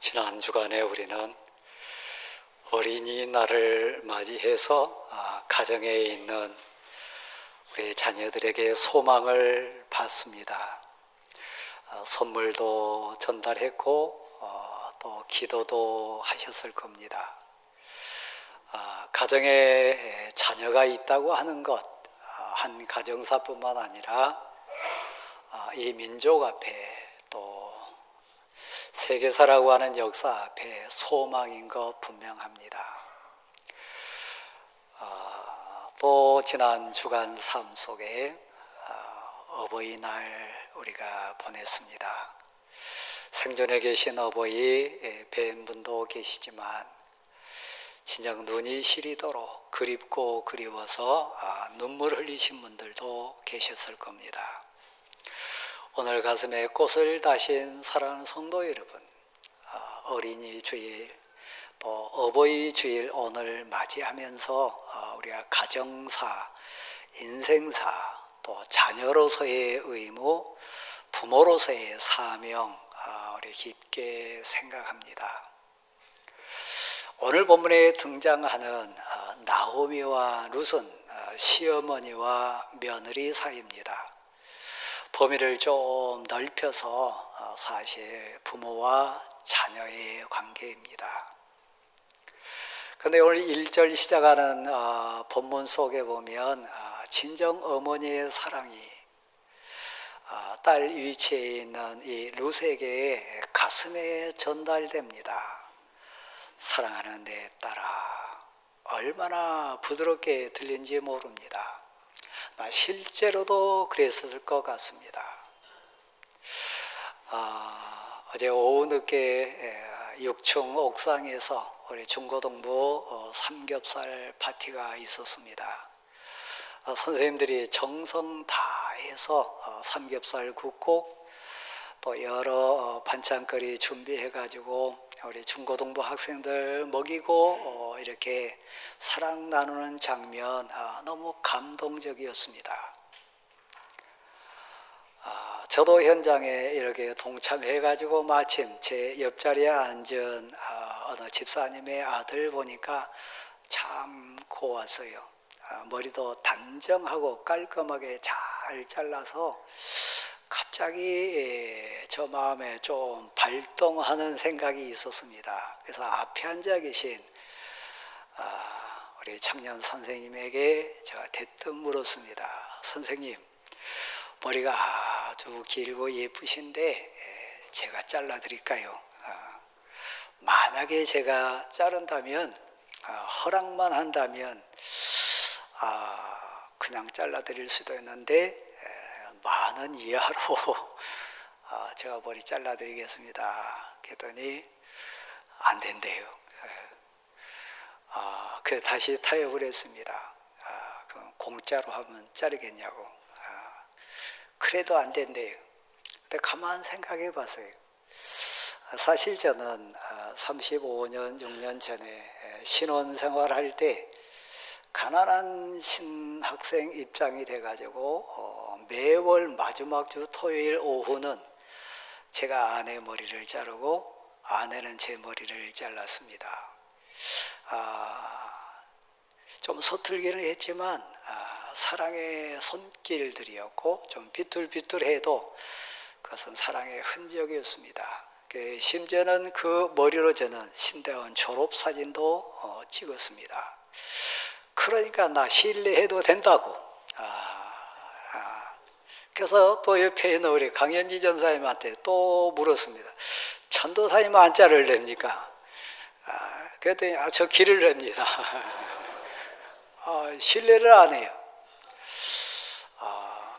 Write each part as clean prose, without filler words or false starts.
지난 주간에 우리는 어린이날을 맞이해서 가정에 있는 우리 자녀들에게 소망을 받습니다. 선물도 전달했고 또 기도도 하셨을 겁니다. 가정에 자녀가 있다고 하는 것, 한 가정사뿐만 아니라 이 민족 앞에 또 세계사라고 하는 역사 앞에 소망인 것 분명합니다. 또 지난 주간 삶 속에 어버이날 우리가 보냈습니다. 생전에 계신 어버이 뵌 분도 계시지만 진정 눈이 시리도록 그립고 그리워서 눈물 흘리신 분들도 계셨을 겁니다. 오늘 가슴에 꽃을 다신 사랑하는 성도 여러분, 어린이 주일 또 어버이 주일 오늘 맞이하면서 우리가 가정사, 인생사, 또 자녀로서의 의무, 부모로서의 사명 우리 깊게 생각합니다. 오늘 본문에 등장하는 나오미와 룻은 시어머니와 며느리 사이입니다. 범위를 좀 넓혀서 사실 부모와 자녀의 관계입니다. 그런데 오늘 1절 시작하는 본문 속에 보면 친정 어머니의 사랑이 딸 위치에 있는 이 룻에게 가슴에 전달됩니다. 사랑하는 내 딸아, 얼마나 부드럽게 들린지 모릅니다. 실제로도 그랬을 것 같습니다. 어제 오후 늦게 6층 옥상에서 우리 중고등부 삼겹살 파티가 있었습니다. 선생님들이 정성 다해서 삼겹살 굽고 또 여러 반찬거리 준비해가지고 우리 중고등부 학생들 먹이고 이렇게 사랑 나누는 장면 너무 감동적이었습니다. 저도 현장에 이렇게 동참해가지고 마침 제 옆자리에 앉은 어느 집사님의 아들 보니까 참 고왔어요. 머리도 단정하고 깔끔하게 잘 잘라서 갑자기 저 마음에 좀 발동하는 생각이 있었습니다. 그래서 앞에 앉아 계신 우리 청년 선생님에게 제가 대뜸 물었습니다. 선생님, 머리가 아주 길고 예쁘신데 제가 잘라드릴까요? 만약에 제가 자른다면 허락만 한다면 그냥 잘라드릴 수도 있는데 10,000원 이하로 제가 머리 잘라드리겠습니다. 그랬더니 안 된대요. 그래서 다시 타협을 했습니다. 그럼 공짜로 하면 자르겠냐고. 그래도 안 된대요. 근데 가만 생각해 봤어요. 사실 저는 35년, 6년 전에 신혼생활 할 때 가난한 신학생 입장이 돼가지고 매월 마지막 주 토요일 오후는 제가 아내 머리를 자르고 아내는 제 머리를 잘랐습니다. 좀 서툴기는 했지만 사랑의 손길들이었고 좀 비뚤비뚤해도 그것은 사랑의 흔적이었습니다. 심지어는 그 머리로 저는 신대원 졸업사진도 찍었습니다. 그러니까 나 실례해도 된다고. 그래서 또 옆에 있는 우리 강현지 전사님한테 또 물었습니다. 전도사님 안 자를랍니까? 그랬더니 저 길을 냅니다. 실례를 안 해요.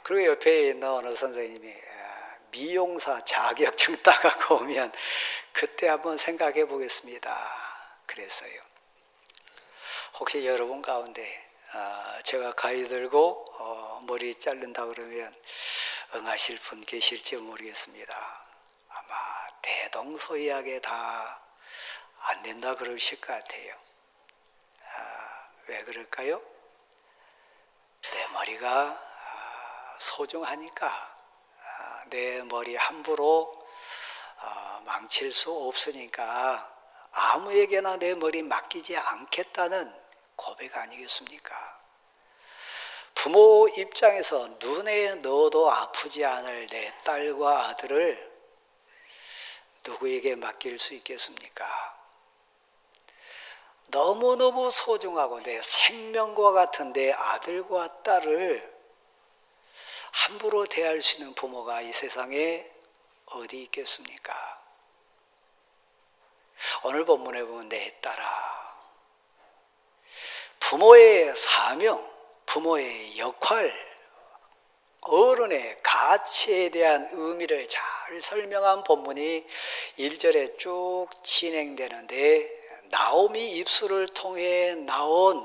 그리고 옆에 있는 어느 선생님이 미용사 자격증 따가고 오면 그때 한번 생각해 보겠습니다. 그랬어요. 혹시 여러분 가운데 제가 가위 들고 머리 자른다 그러면 응하실 분 계실지 모르겠습니다. 아마 대동소이하게 다 안 된다 그러실 것 같아요. 왜 그럴까요? 내 머리가 소중하니까 내 머리 함부로 망칠 수 없으니까 아무에게나 내 머리 맡기지 않겠다는 고백 아니겠습니까? 부모 입장에서 눈에 넣어도 아프지 않을 내 딸과 아들을 누구에게 맡길 수 있겠습니까? 너무너무 소중하고 내 생명과 같은 내 아들과 딸을 함부로 대할 수 있는 부모가 이 세상에 어디 있겠습니까? 오늘 본문에 보면 내 딸아, 부모의 사명, 부모의 역할, 어른의 가치에 대한 의미를 잘 설명한 본문이 1절에 쭉 진행되는데, 나오미 입술을 통해 나온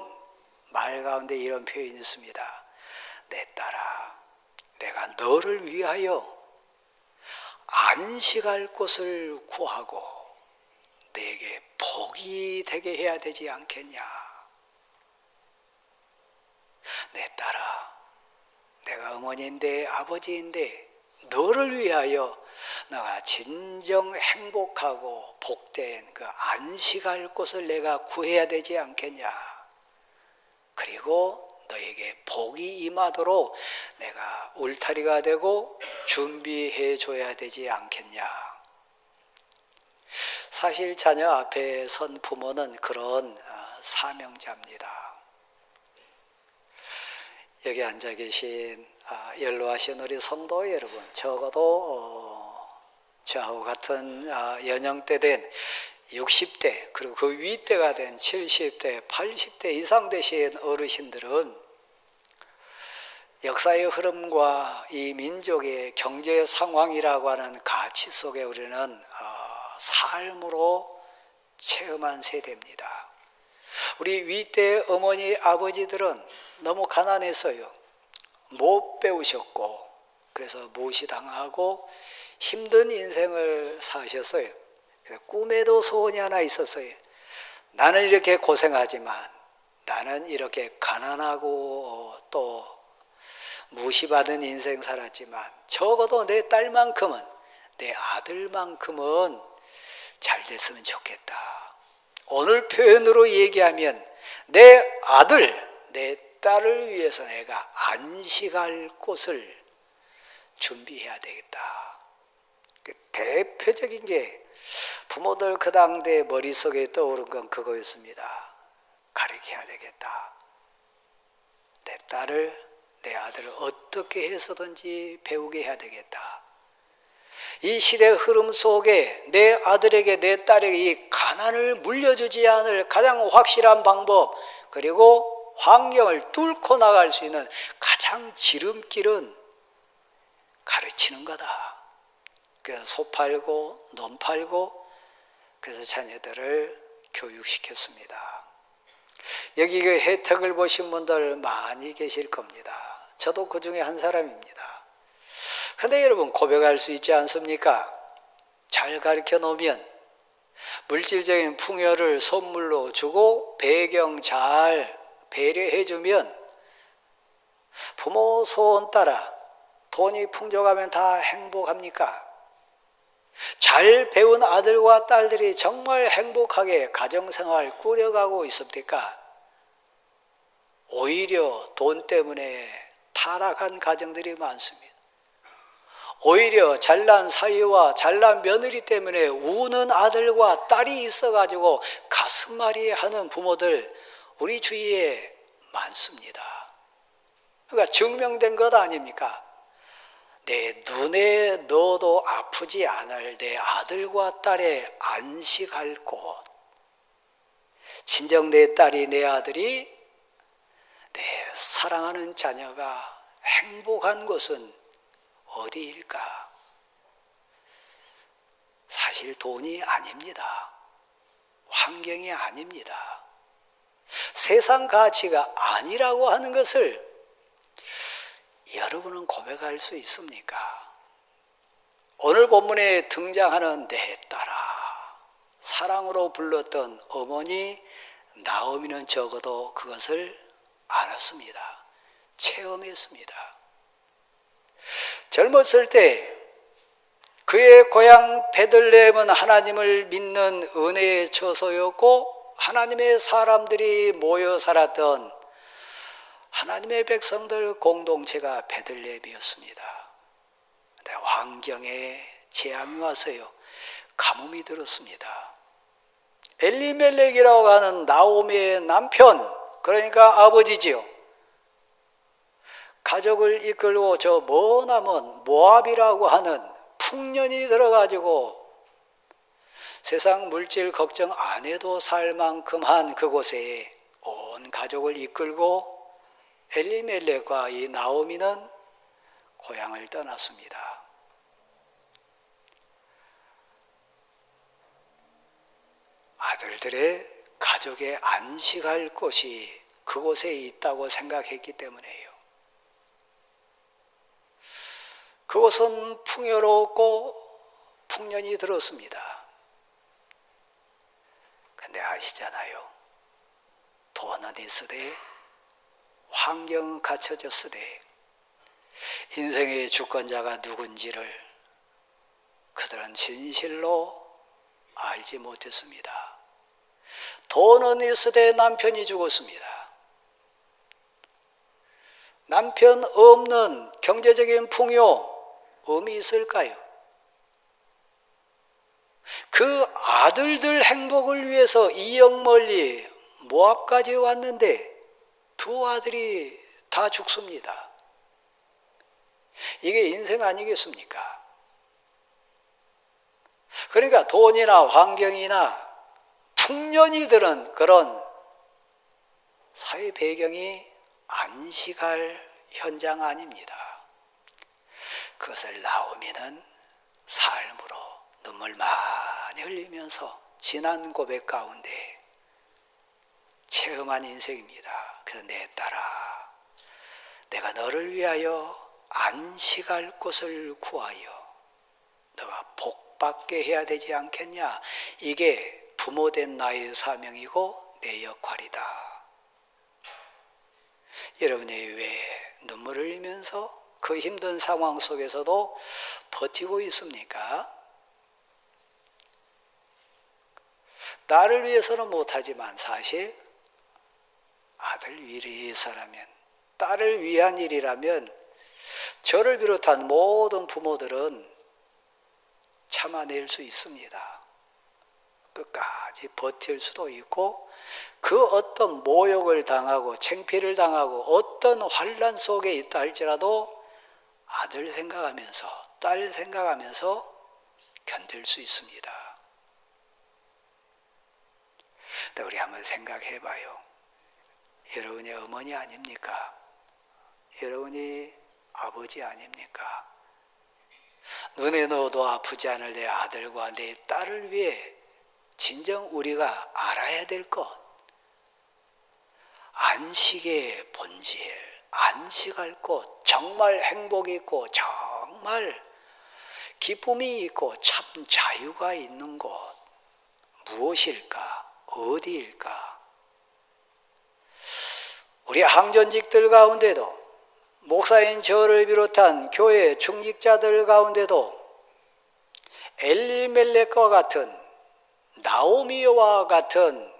말 가운데 이런 표현이 있습니다. 내 딸아, 내가 너를 위하여 안식할 곳을 구하고 내게 복이 되게 해야 되지 않겠냐. 내 딸아, 내가 어머니인데 아버지인데 너를 위하여 내가 진정 행복하고 복된 그 안식할 곳을 내가 구해야 되지 않겠냐. 그리고 너에게 복이 임하도록 내가 울타리가 되고 준비해 줘야 되지 않겠냐. 사실 자녀 앞에 선 부모는 그런 사명자입니다. 여기 앉아 계신 연로하신 우리 성도 여러분, 적어도 저하고 같은 연령대 된 60대 그리고 그 윗대가 된 70대, 80대 이상 되신 어르신들은 역사의 흐름과 이 민족의 경제 상황이라고 하는 가치 속에 우리는 삶으로 체험한 세대입니다. 우리 윗대 어머니 아버지들은 너무 가난해서요, 못 배우셨고 그래서 무시당하고 힘든 인생을 사셨어요. 꿈에도 소원이 하나 있었어요. 나는 이렇게 고생하지만, 나는 이렇게 가난하고 또 무시받은 인생 살았지만 적어도 내 딸만큼은, 내 아들만큼은 잘 됐으면 좋겠다. 오늘 표현으로 얘기하면 내 아들, 내 딸을 위해서 내가 안식할 곳을 준비해야 되겠다. 대표적인 게 부모들 그 당대 머릿속에 떠오른 건 그거였습니다. 가르쳐야 되겠다. 내 딸을, 내 아들을 어떻게 해서든지 배우게 해야 되겠다. 이 시대 흐름 속에 내 아들에게, 내 딸에게 이 가난을 물려주지 않을 가장 확실한 방법, 그리고 환경을 뚫고 나갈 수 있는 가장 지름길은 가르치는 거다. 그래서 소 팔고 논 팔고 그래서 자녀들을 교육시켰습니다. 여기 그 혜택을 보신 분들 많이 계실 겁니다. 저도 그 중에 한 사람입니다. 근데 여러분, 고백할 수 있지 않습니까? 잘 가르쳐 놓으면, 물질적인 풍요를 선물로 주고 배경 잘 배려해 주면 부모 소원 따라 돈이 풍족하면 다 행복합니까? 잘 배운 아들과 딸들이 정말 행복하게 가정생활 꾸려가고 있습니까? 오히려 돈 때문에 타락한 가정들이 많습니다. 오히려 잘난 사위와 잘난 며느리 때문에 우는 아들과 딸이 있어가지고 가슴앓이 하는 부모들 우리 주위에 많습니다. 그러니까 증명된 것 아닙니까? 내 눈에 넣어도 아프지 않을 내 아들과 딸의 안식할 곳, 진정 내 딸이, 내 아들이, 내 사랑하는 자녀가 행복한 곳은 어디일까? 사실 돈이 아닙니다. 환경이 아닙니다. 세상 가치가 아니라고 하는 것을 여러분은 고백할 수 있습니까? 오늘 본문에 등장하는 내 딸아, 사랑으로 불렀던 어머니 나오미는 적어도 그것을 알았습니다. 체험했습니다. 젊었을 때 그의 고향 베들레헴은 하나님을 믿는 은혜의 처소였고 하나님의 사람들이 모여 살았던 하나님의 백성들 공동체가 베들레헴이었습니다. 근데 환경에 재앙이 와서요, 가뭄이 들었습니다. 엘리멜렉이라고 하는 나오미의 남편, 그러니까 아버지지요, 가족을 이끌고 저 머나먼 모압이라고 하는 풍년이 들어가지고 세상 물질 걱정 안 해도 살 만큼 한 그곳에 온 가족을 이끌고 엘리멜렉과 이 나오미는 고향을 떠났습니다. 아들들의 가족의 안식할 곳이 그곳에 있다고 생각했기 때문에요. 그곳은 풍요롭고 풍년이 들었습니다. 근데 아시잖아요. 돈은 있으되 환경 갖춰졌으되 인생의 주권자가 누군지를 그들은 진실로 알지 못했습니다. 돈은 있으되 남편이 죽었습니다. 남편 없는 경제적인 풍요, 의미 있을까요? 그 아들들 행복을 위해서 이역 멀리 모압까지 왔는데 두 아들이 다 죽습니다. 이게 인생 아니겠습니까? 그러니까 돈이나 환경이나 풍년이 들은 그런 사회 배경이 안식할 현장 아닙니다. 그것을 나오미는 삶으로 눈물 많이 흘리면서 지난 고백 가운데 체험한 인생입니다. 그래서 내 딸아, 내가 너를 위하여 안식할 곳을 구하여 너가 복받게 해야 되지 않겠냐. 이게 부모된 나의 사명이고 내 역할이다. 여러분이 왜 눈물을 흘리면서 그 힘든 상황 속에서도 버티고 있습니까? 나를 위해서는 못하지만 사실 아들 위해서라면, 딸을 위한 일이라면 저를 비롯한 모든 부모들은 참아낼 수 있습니다. 끝까지 버틸 수도 있고 그 어떤 모욕을 당하고 창피를 당하고 어떤 환난 속에 있다 할지라도 아들 생각하면서 딸 생각하면서 견딜 수 있습니다. 근데 우리 한번 생각해 봐요. 여러분이 어머니 아닙니까? 여러분이 아버지 아닙니까? 눈에 넣어도 아프지 않을 내 아들과 내 딸을 위해 진정 우리가 알아야 될 것, 안식의 본질, 안식할 곳, 정말 행복이 있고 정말 기쁨이 있고 참 자유가 있는 곳 무엇일까? 어디일까? 우리 항전직들 가운데도 목사인 저를 비롯한 교회 중직자들 가운데도 엘리멜렉과 같은 나오미와 같은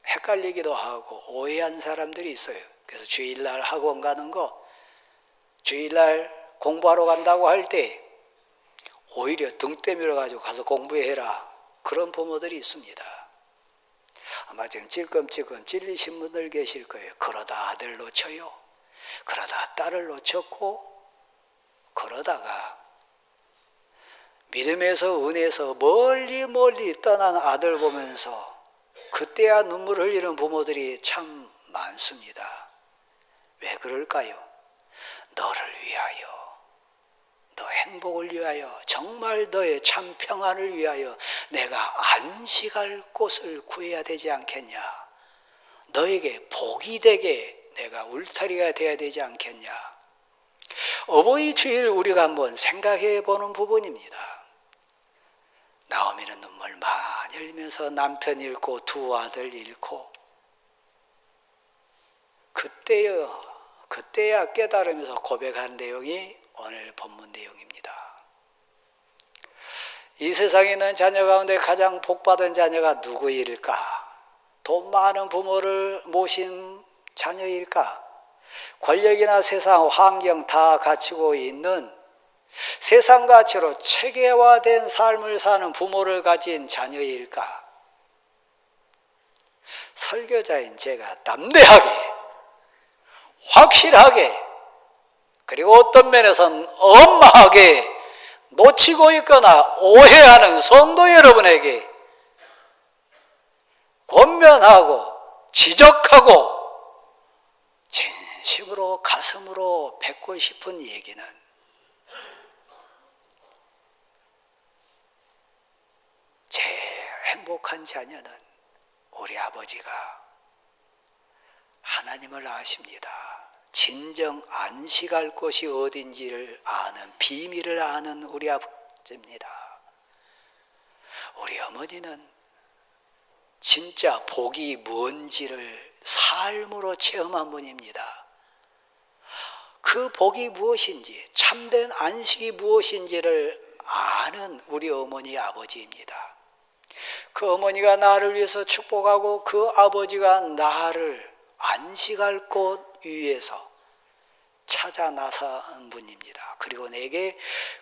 헷갈리기도 하고 오해한 사람들이 있어요. 그래서 주일날 학원 가는 거, 주일날 공부하러 간다고 할 때 오히려 등 때밀어 가지고 가서 공부해라, 그런 부모들이 있습니다. 아마 지금 찔끔찔끔 찔리신 분들 계실 거예요. 그러다 아들 놓쳐요, 그러다 딸을 놓쳤고, 그러다가 믿음에서 은혜에서 멀리 멀리 떠난 아들 보면서 그때야 눈물을 흘리는 부모들이 참 많습니다. 왜 그럴까요? 너를 위하여, 너 행복을 위하여, 정말 너의 참 평안을 위하여 내가 안식할 곳을 구해야 되지 않겠냐. 너에게 복이 되게 내가 울타리가 되어야 되지 않겠냐. 어버이 주일 우리가 한번 생각해 보는 부분입니다. 나오미는 눈물 많이 흘리면서 남편 잃고 두 아들 잃고 그때야 깨달으면서 고백한 내용이 오늘 본문 내용입니다. 이 세상에 있는 자녀 가운데 가장 복받은 자녀가 누구일까? 돈 많은 부모를 모신 자녀일까? 권력이나 세상 환경 다 갖추고 있는 세상 가치로 체계화된 삶을 사는 부모를 가진 자녀일까? 설교자인 제가 담대하게, 확실하게, 그리고 어떤 면에서는 엄하게 놓치고 있거나 오해하는 성도 여러분에게 권면하고 지적하고 진심으로 가슴으로 뱉고 싶은 얘기는, 제일 행복한 자녀는 우리 아버지가 하나님을 아십니다. 진정 안식할 곳이 어딘지를 아는, 비밀을 아는 우리 아버지입니다. 우리 어머니는 진짜 복이 뭔지를 삶으로 체험한 분입니다. 그 복이 무엇인지, 참된 안식이 무엇인지를 아는 우리 어머니 아버지입니다. 그 어머니가 나를 위해서 축복하고 그 아버지가 나를 안식할 곳 위에서 찾아 나선 분입니다. 그리고 내게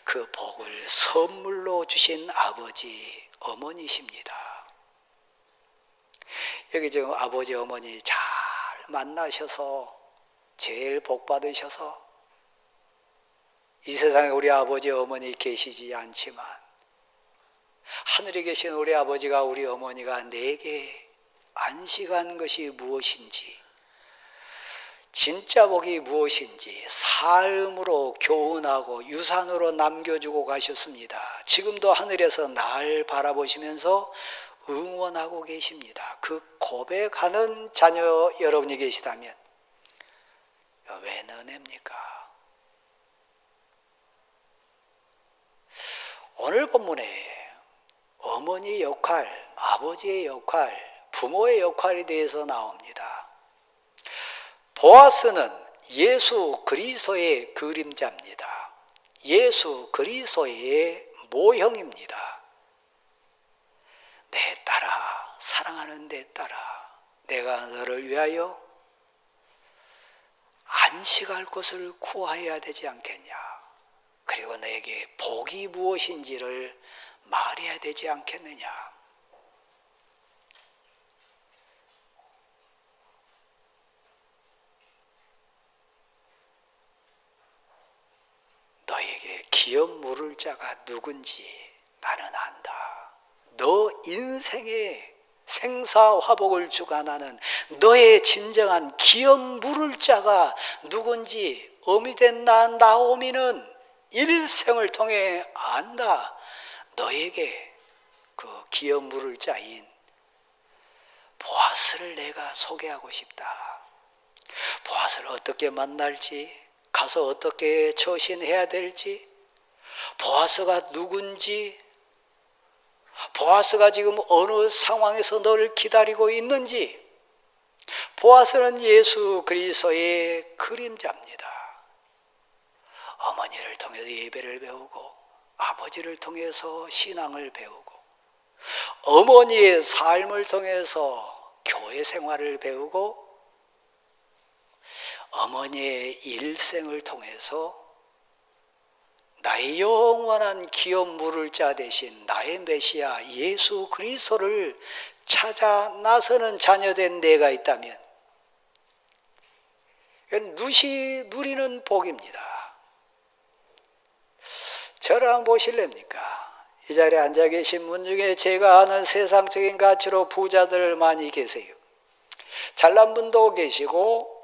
그 복을 선물로 주신 아버지, 어머니십니다. 여기 지금 아버지, 어머니 잘 만나셔서 제일 복 받으셔서 이 세상에 우리 아버지, 어머니 계시지 않지만 하늘에 계신 우리 아버지가, 우리 어머니가 내게 안식한 것이 무엇인지, 진짜 복이 무엇인지 삶으로 교훈하고 유산으로 남겨주고 가셨습니다. 지금도 하늘에서 날 바라보시면서 응원하고 계십니다. 그 고백하는 자녀 여러분이 계시다면 왜 너냅니까? 오늘 본문에 어머니의 역할, 아버지의 역할, 부모의 역할에 대해서 나옵니다. 보아스는 예수 그리스도의 그림자입니다. 예수 그리스도의 모형입니다. 내 딸아, 사랑하는 내 딸아, 내가 너를 위하여 안식할 곳을 구하여야 되지 않겠냐? 그리고 너에게 복이 무엇인지를 말해야 되지 않겠느냐? 너에게 기업 물을 자가 누군지 나는 안다. 너 인생의 생사화복을 주관하는 너의 진정한 기업 물을 자가 누군지 어미된 나오미는 일생을 통해 안다. 너에게 그 기업 물을 자인 보아스를 내가 소개하고 싶다. 보아스를 어떻게 만날지, 가서 어떻게 처신해야 될지, 보아스가 누군지, 보아스가 지금 어느 상황에서 너를 기다리고 있는지. 보아스는 예수 그리스도의 그림자입니다. 어머니를 통해서 예배를 배우고 아버지를 통해서 신앙을 배우고 어머니의 삶을 통해서 교회 생활을 배우고 어머니의 일생을 통해서 나의 영원한 기업 물을 자 되신 나의 메시아 예수 그리스도를 찾아 나서는 자녀된 내가 있다면 누리는 복입니다. 저를 한번 보실랍니까? 이 자리에 앉아 계신 분 중에 제가 아는 세상적인 가치로 부자들 많이 계세요. 잘난 분도 계시고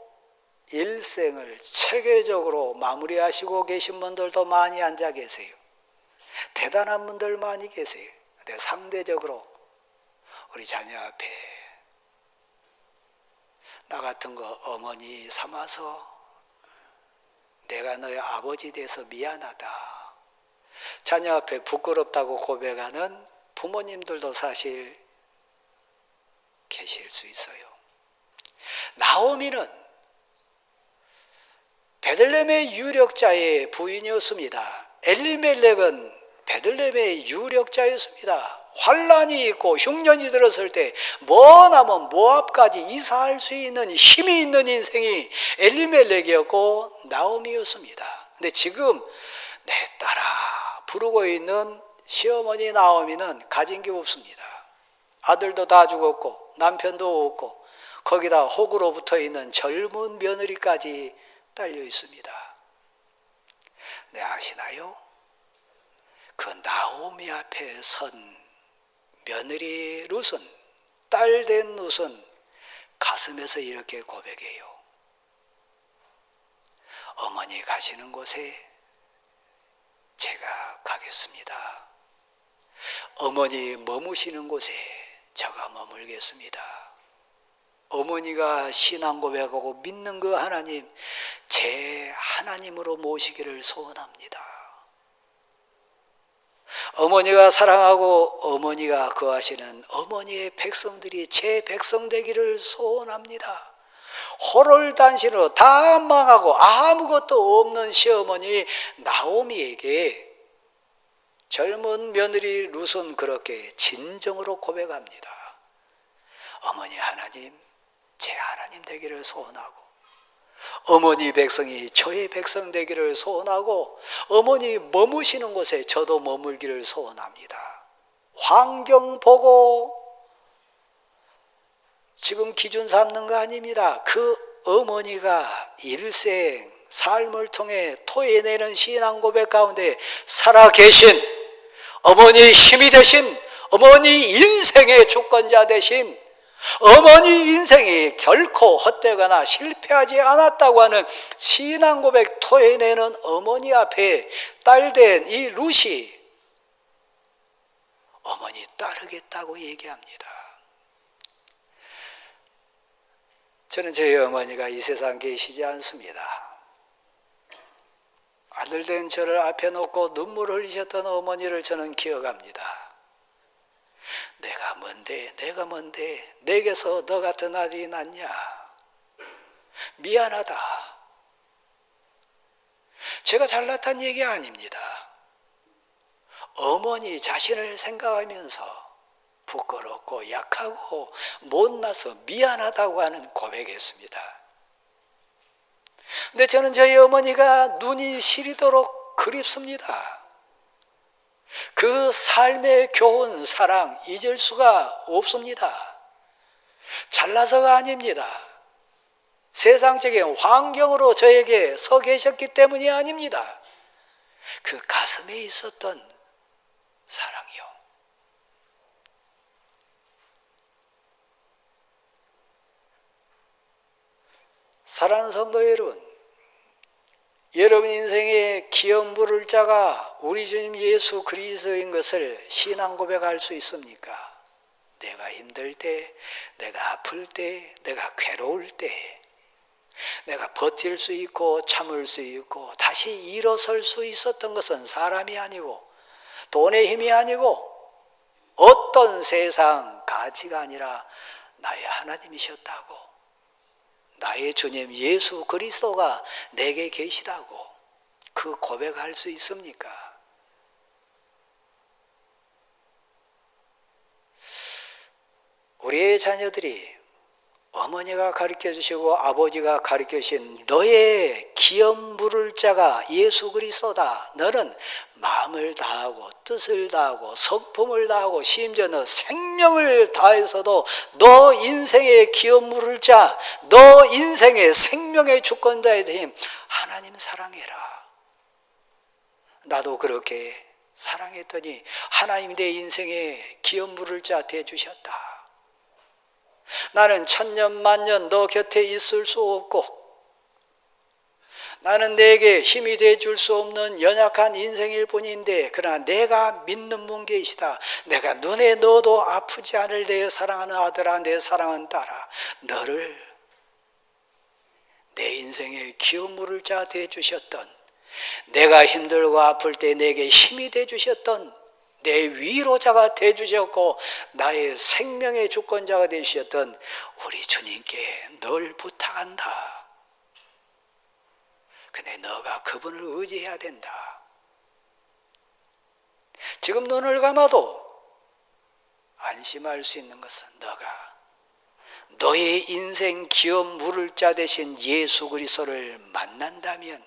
일생을 체계적으로 마무리하시고 계신 분들도 많이 앉아 계세요. 대단한 분들 많이 계세요. 근데 상대적으로 우리 자녀 앞에 나 같은 거 어머니 삼아서 내가 너의 아버지 돼서 미안하다. 자녀 앞에 부끄럽다고 고백하는 부모님들도 사실 계실 수 있어요. 나오미는 베들레헴의 유력자의 부인이었습니다. 엘리멜렉은 베들레헴의 유력자였습니다. 환란이 있고 흉년이 들었을 때 머나먼 모압까지 이사할 수 있는 힘이 있는 인생이 엘리멜렉이었고 나오미였습니다. 근데 지금 내 딸아 부르고 있는 시어머니 나오미는 가진 게 없습니다. 아들도 다 죽었고 남편도 없고 거기다 혹으로 붙어 있는 젊은 며느리까지 딸려 있습니다. 네, 아시나요? 그 나오미 앞에 선 며느리 룻은, 딸된 룻은 가슴에서 이렇게 고백해요. 어머니 가시는 곳에 제가 가겠습니다. 어머니 머무시는 곳에 제가 머물겠습니다. 어머니가 신앙 고백하고 믿는 그 하나님, 제 하나님으로 모시기를 소원합니다. 어머니가 사랑하고 어머니가 거하시는 어머니의 백성들이 제 백성 되기를 소원합니다. 호롤단신으로 다 망하고 아무것도 없는 시어머니 나오미에게 젊은 며느리 룻은 그렇게 진정으로 고백합니다. 어머니 하나님, 제 하나님 되기를 소원하고 어머니 백성이 저의 백성 되기를 소원하고 어머니 머무시는 곳에 저도 머물기를 소원합니다. 환경 보고 지금 기준 삼는 거 아닙니다. 그 어머니가 일생 삶을 통해 토해내는 신앙 고백 가운데 살아계신 어머니 힘이 되신 어머니 인생의 주권자 되신 어머니 인생이 결코 헛되거나 실패하지 않았다고 하는 신앙 고백 토해내는 어머니 앞에 딸된 이 룻이 어머니 따르겠다고 얘기합니다. 저는 저희 어머니가 이 세상 계시지 않습니다. 아들된 저를 앞에 놓고 눈물을 흘리셨던 어머니를 저는 기억합니다. 내가 뭔데 내게서 너 같은 아들이 낳냐? 미안하다. 제가 잘났다는 얘기 아닙니다. 어머니 자신을 생각하면서 부끄럽고 약하고 못나서 미안하다고 하는 고백했습니다. 근데 저는 저희 어머니가 눈이 시리도록 그립습니다. 그 삶의 교훈, 사랑 잊을 수가 없습니다. 잘나서가 아닙니다. 세상적인 환경으로 저에게 서 계셨기 때문이 아닙니다. 그 가슴에 있었던 사랑이요. 사랑하는 성도 여러분, 여러분 인생에 기업 물을 자가 우리 주님 예수 그리스도인 것을 신앙 고백할 수 있습니까? 내가 힘들 때, 내가 아플 때, 내가 괴로울 때, 내가 버틸 수 있고 참을 수 있고 다시 일어설 수 있었던 것은 사람이 아니고 돈의 힘이 아니고 어떤 세상 가치가 아니라 나의 하나님이셨다고, 나의 주님 예수 그리스도가 내게 계시다고 그 고백할 수 있습니까? 우리의 자녀들이 어머니가 가르쳐 주시고 아버지가 가르쳐 주신 너의 기업 물을 자가 예수 그리스도다. 너는 마음을 다하고 뜻을 다하고 성품을 다하고 심지어 너 생명을 다해서도 너 인생의 기업 물을 자, 너 인생의 생명의 주권자에 대해 하나님 사랑해라. 나도 그렇게 사랑했더니 하나님이 내 인생의 기업 물을 자 되어주셨다. 나는 천년 만년 너 곁에 있을 수 없고 나는 내게 힘이 되어줄 수 없는 연약한 인생일 뿐인데 그러나 내가 믿는 분 계시다. 내가 눈에 넣어도 아프지 않을 내 사랑하는 아들아, 내 사랑하는 딸아, 너를 내 인생의 기업 물을 자 되어주셨던, 내가 힘들고 아플 때 내게 힘이 되어주셨던 내 위로자가 되어주셨고 나의 생명의 주권자가 되셨던 우리 주님께 널 부탁한다. 근데 너가 그분을 의지해야 된다. 지금 눈을 감아도 안심할 수 있는 것은 너가 너의 인생 기업 물을 자 되신 예수 그리스도를 만난다면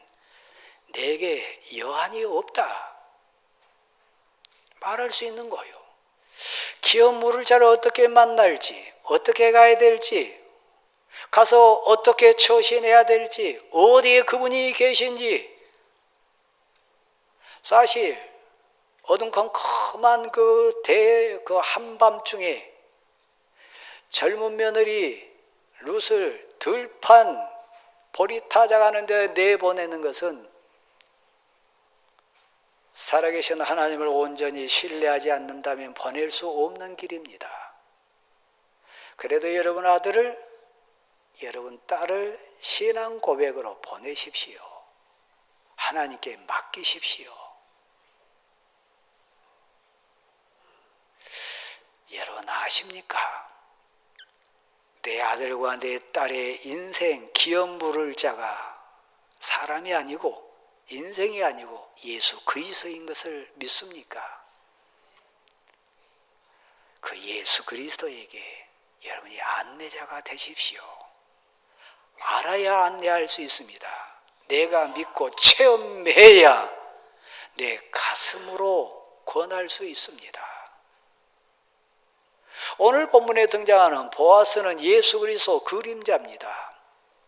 내게 여한이 없다 말할 수 있는 거예요. 기업 물을 자를 어떻게 만날지, 어떻게 가야 될지, 가서 어떻게 처신해야 될지, 어디에 그분이 계신지, 사실 어둠컴컴한 그 한밤중에 젊은 며느리 룻을 들판 보리 타작하는 데 내보내는 것은 살아계신 하나님을 온전히 신뢰하지 않는다면 보낼 수 없는 길입니다. 그래도 여러분 아들을, 여러분 딸을 신앙 고백으로 보내십시오. 하나님께 맡기십시오. 여러분 아십니까? 내 아들과 내 딸의 인생 기업 물을 자가 사람이 아니고 인생이 아니고 예수 그리스도인 것을 믿습니까? 그 예수 그리스도에게 여러분이 안내자가 되십시오. 알아야 안내할 수 있습니다. 내가 믿고 체험해야 내 가슴으로 권할 수 있습니다. 오늘 본문에 등장하는 보아스는 예수 그리스도 그림자입니다.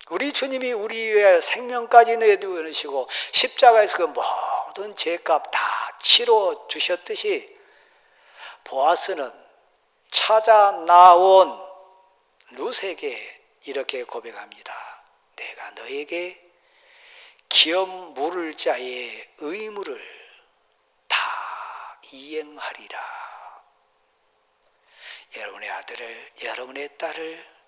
우리 주님이 우리 위해 생명까지 내두시고 십자가에서 그 모든 죄값 다 치러 주셨듯이 보아스는 찾아 나온 룻에게 이렇게 고백합니다. 내가 너에게 기업 물을 자의 의무를 다 이행하리라. 여러분의 아들을, 여러분의 딸을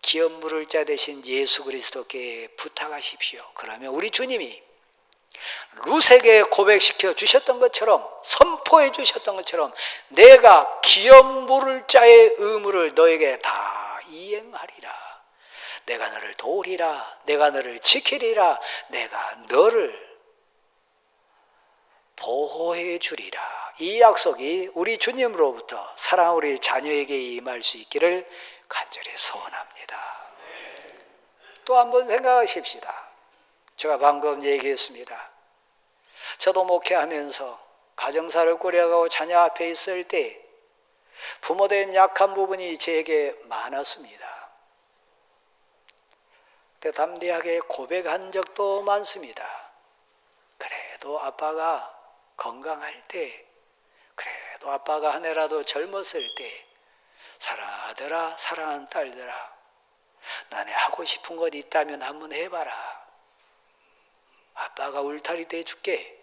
기업 물을 자 되신 예수 그리스도께 부탁하십시오. 그러면 우리 주님이 룻에게 고백시켜 주셨던 것처럼, 선포해 주셨던 것처럼 내가 기업 물을 자의 의무를 너에게 다 이행하리라. 내가 너를 도우리라. 내가 너를 지키리라. 내가 너를 보호해 주리라. 이 약속이 우리 주님으로부터 사랑하는 우리 자녀에게 임할 수 있기를 간절히 소원합니다. 또 한번 생각하십시다. 제가 방금 얘기했습니다. 저도 목회하면서 가정사를 꾸려가고 자녀 앞에 있을 때 부모된 약한 부분이 제게 많았습니다. 근데 담대하게 고백한 적도 많습니다. 그래도 아빠가 건강할 때, 그래도 아빠가 한 해라도 젊었을 때, 사랑하는 아들아, 사랑하는 딸들아, 너네 하고 싶은 것 있다면 한번 해봐라. 아빠가 울타리 대줄게.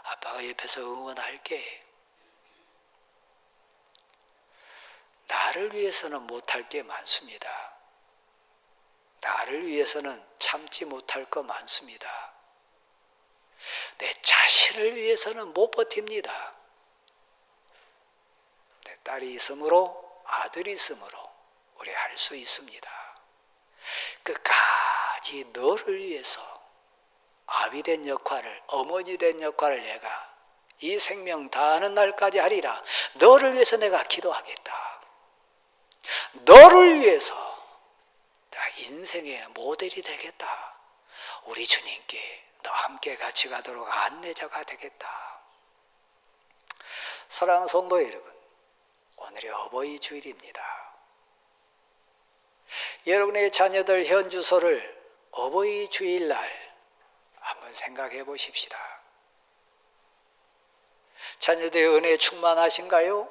아빠가 옆에서 응원할게. 나를 위해서는 못할 게 많습니다. 나를 위해서는 참지 못할 거 많습니다. 내 자신을 위해서는 못 버팁니다. 내 딸이 있으므로, 아들이 있으므로 우리 할 수 있습니다. 끝까지 너를 위해서 아비 된 역할을, 어머니 된 역할을 내가 이 생명 다하는 날까지 하리라. 너를 위해서 내가 기도하겠다. 너를 위해서 내가 인생의 모델이 되겠다. 우리 주님께 너 함께 같이 가도록 안내자가 되겠다. 사랑하는 성도 여러분, 오늘이 어버이 주일입니다. 여러분의 자녀들 현주소를 어버이 주일날 한번 생각해 보십시다. 자녀들의 은혜 충만하신가요?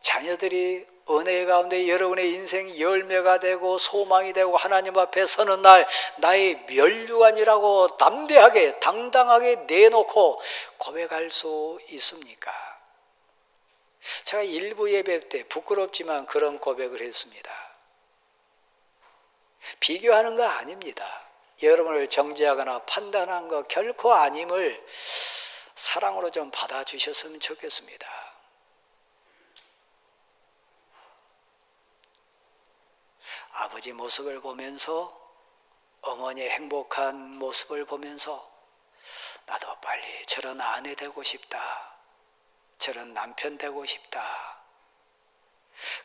자녀들이 은혜 가운데 여러분의 인생 열매가 되고 소망이 되고 하나님 앞에 서는 날 나의 면류관이라고 담대하게 당당하게 내놓고 고백할 수 있습니까? 제가 일부 예배 때 부끄럽지만 그런 고백을 했습니다. 비교하는 거 아닙니다. 여러분을 정죄하거나 판단한 거 결코 아님을 사랑으로 좀 받아주셨으면 좋겠습니다. 아버지 모습을 보면서, 어머니의 행복한 모습을 보면서 나도 빨리 저런 아내 되고 싶다. 저런 남편 되고 싶다.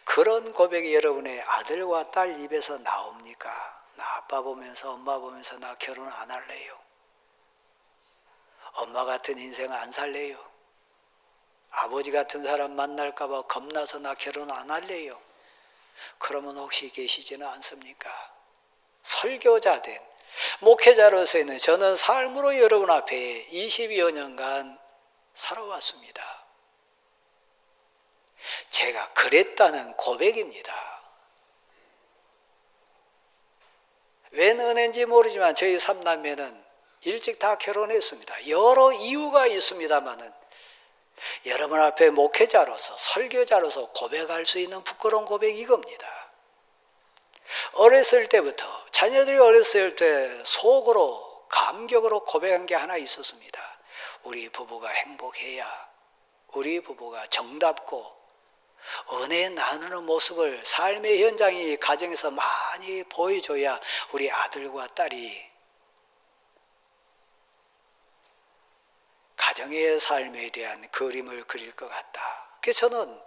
그런 고백이 여러분의 아들과 딸 입에서 나옵니까? 나 아빠 보면서 엄마 보면서 나 결혼 안 할래요. 엄마 같은 인생 안 살래요. 아버지 같은 사람 만날까 봐 겁나서 나 결혼 안 할래요. 그러면 혹시 계시지는 않습니까? 설교자 된 목회자로서는 저는 삶으로 여러분 앞에 20여 년간 살아왔습니다. 제가 그랬다는 고백입니다. 웬 은혜인지 모르지만 저희 삼남매는 일찍 다 결혼했습니다. 여러 이유가 있습니다만은 여러분 앞에 목회자로서 설교자로서 고백할 수 있는 부끄러운 고백이 이겁니다. 어렸을 때부터 자녀들이 어렸을 때 속으로 감격으로 고백한 게 하나 있었습니다. 우리 부부가 행복해야 우리 부부가 정답고 은혜 나누는 모습을 삶의 현장이 가정에서 많이 보여줘야 우리 아들과 딸이 가정의 삶에 대한 그림을 그릴 것 같다. 그래서 저는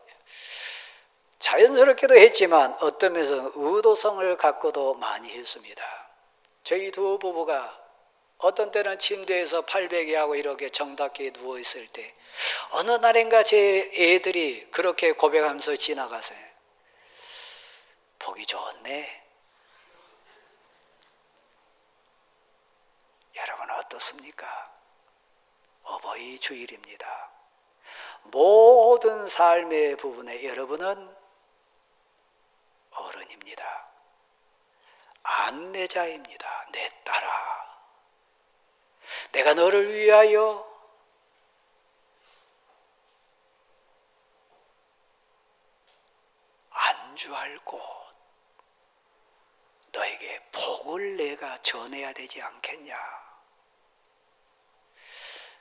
자연스럽게도 했지만 어떤 면에서 의도성을 갖고도 많이 했습니다. 저희 두 부부가 어떤 때는 침대에서 팔베개하고 이렇게 정답게 누워있을 때 어느 날인가 제 애들이 그렇게 고백하면서 지나가세요. 보기 좋네. 여러분 어떻습니까? 어버이 주일입니다. 모든 삶의 부분에 여러분은 어른입니다. 안내자입니다. 내 딸아, 내가 너를 위하여 안주할 곳, 너에게 복을 내가 전해야 되지 않겠냐.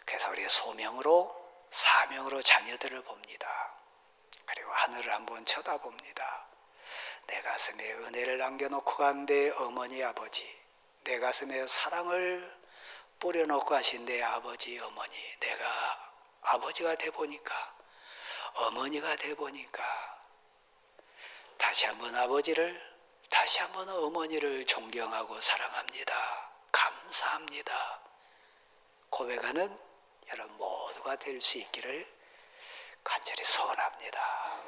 그래서 우리 소명으로 사명으로 자녀들을 봅니다. 그리고 하늘을 한번 쳐다봅니다. 내 가슴에 은혜를 남겨놓고 간 내 어머니 아버지, 내 가슴에 사랑을 뿌려놓고 가신 내 아버지 어머니, 내가 아버지가 돼보니까 어머니가 돼보니까 다시 한번 아버지를, 다시 한번 어머니를 존경하고 사랑합니다. 감사합니다. 고백하는 여러분 모두가 될 수 있기를 간절히 소원합니다.